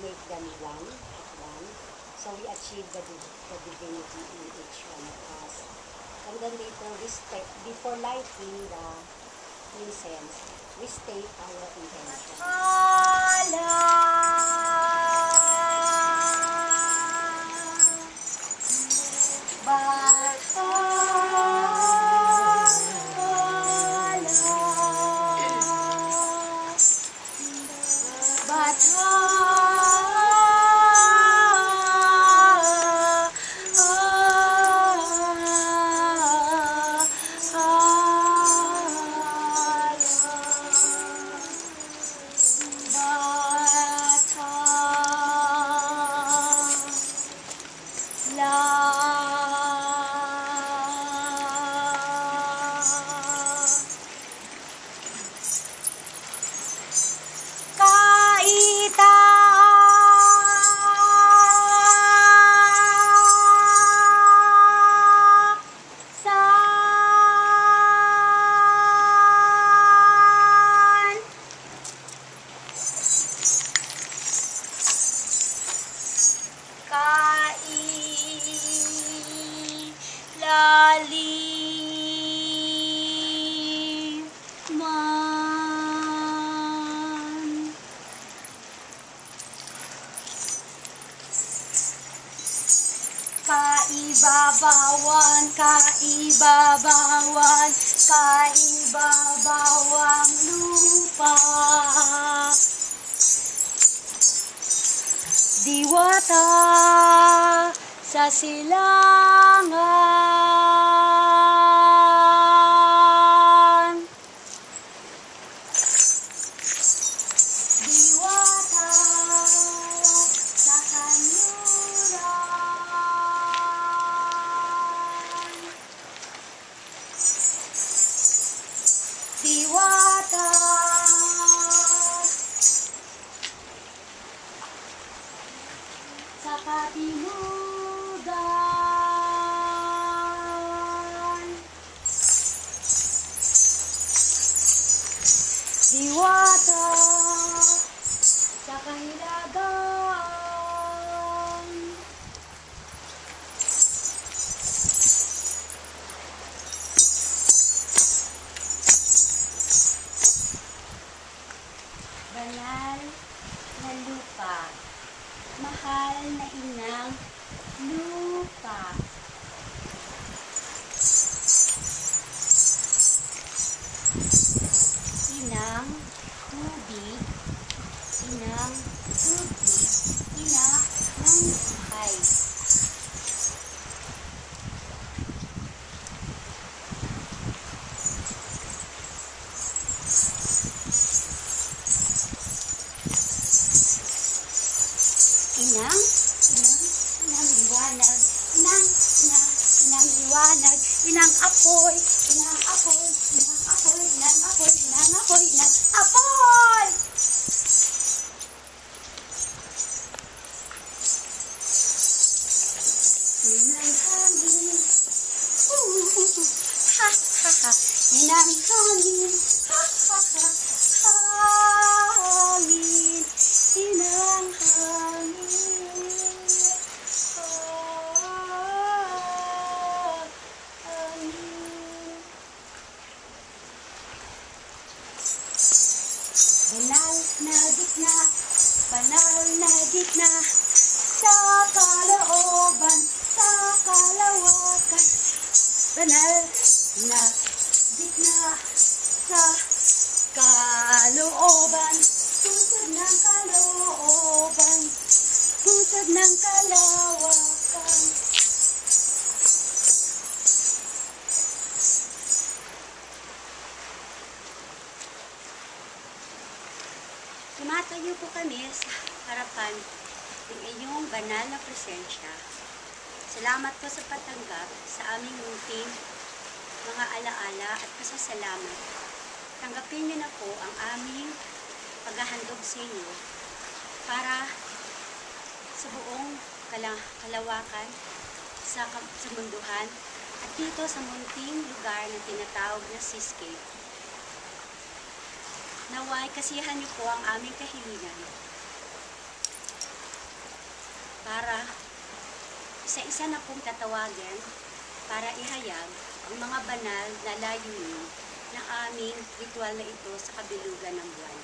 make them one at one. So we achieve the divinity in each one of us. And then later, we state, before lighting the incense, we state our intention. Kaibabawan, kaibabawan, kaibabawang lupa. Diwata sa silangan. Diwata sa kanluran. Diwata sa katimugan. Diwata sa kahilagan. Banal na lupa, mahal na inang lupa. Inang tubig, inang tubig, ina ng buhay. Inang liwanag, inang liwanag, inang apoy, inang apoy, inang apoy, inang apoy, inang apoy, inang apoy! Inang hangin, ha ha ha, inang hangin, ha ha ha, hangin, inang hangin, hangin. Banal na gitna, sa kalooban, sa kalawakan. Banal na gitna, sa kalooban, pusod ng kalooban, pusod ng kalawakan. Tumatayo po kami sa harapan ng inyong banal na presensya. Salamat po sa patanggap sa aming munting mga alaala at pasasalamat. Tanggapin niyo na po ang aming paghahandog sa inyo para sa buong kalawakan, sa munduhan, at dito sa munting lugar na tinatawag na seascape. Naway kasiyahan niyo po ang aming kahilingan. para isa-isa na pong tatawagan para ihayag ang mga banal na layunin ng aming ritual na ito sa kabilugan ng buwan.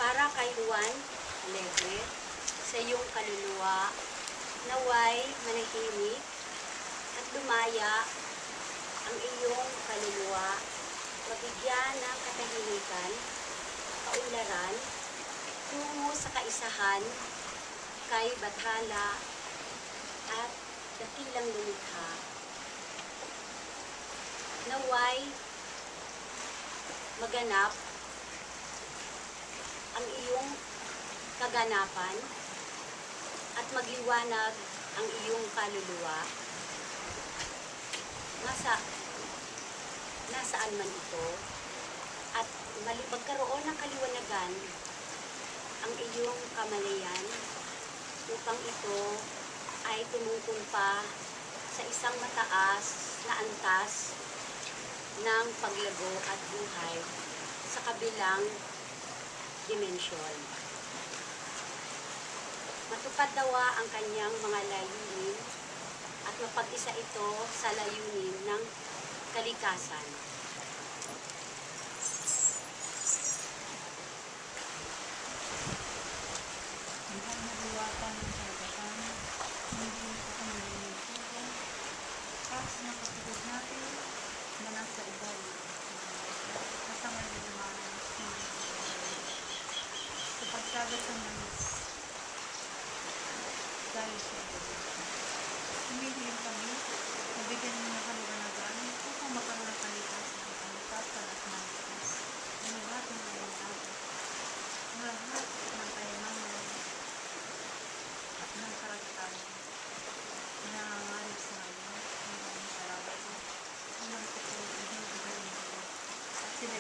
Para kay Juan Alegre, sa iyong kaluluwa, naway manahimik at lumaya ang iyong kaluluwa, mabigyan ng katahimikan, kaunlaran, tungo sa kaisahan, kay Bathala at dakilang lumikha. Naway maganap ang iyong kaganapan at magliwanag ang iyong kaluluwa nasaan man ito at magkaroon ng kaliwanagan ang iyong kamalayan upang ito ay tumungtong pa sa isang mataas na antas ng paglago at buhay sa kabilang dimensyon. Matupad dawa ang kanyang mga layunin at mapag-isa ito sa layunin ng kalikasan. Mahal na diwata ng karagatan, hindi ko kami nilitugan, para sa kapatid natin na nasa ibaw at ang mga sa pagsagat ng langis dahil sa ibaw. Humihiling kami, nabigyan mo ng kaliwanagan upang magkaroon ng kalikasan at malikas ang lahat ng kayantahan, ang lahat ng kayamanan at ng karagatan na nangangarap sa ngayon. Maraming salamat po. Unang kapatid, hindi ko at sila